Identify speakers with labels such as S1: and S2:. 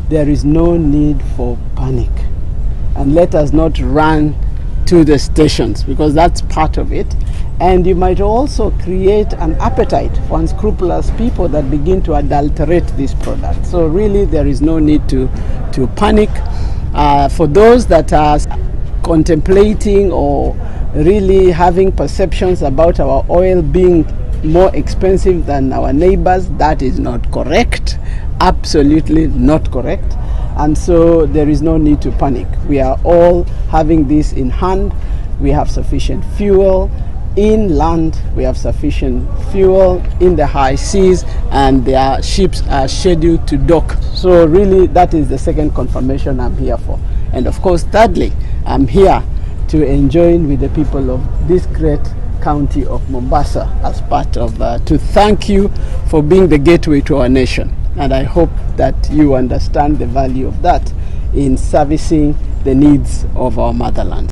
S1: there is no need for panic. And let us not run to the stations, because that's part of it. And you might also create an appetite for unscrupulous people that begin to adulterate this product. So really there is no need to panic. For those that are contemplating or really having perceptions about our oil being more expensive than our neighbors, that is not correct. Absolutely not correct. And so there is no need to panic. We are all having this in hand. We have sufficient fuel inland, we have sufficient fuel in the high seas, and their ships are scheduled to dock. So really that is the second confirmation I'm here for. And of course, thirdly, I'm here to join with the people of this great county of Mombasa as part of to thank you for being the gateway to our nation. And I hope that you understand the value of that in servicing the needs of our motherland.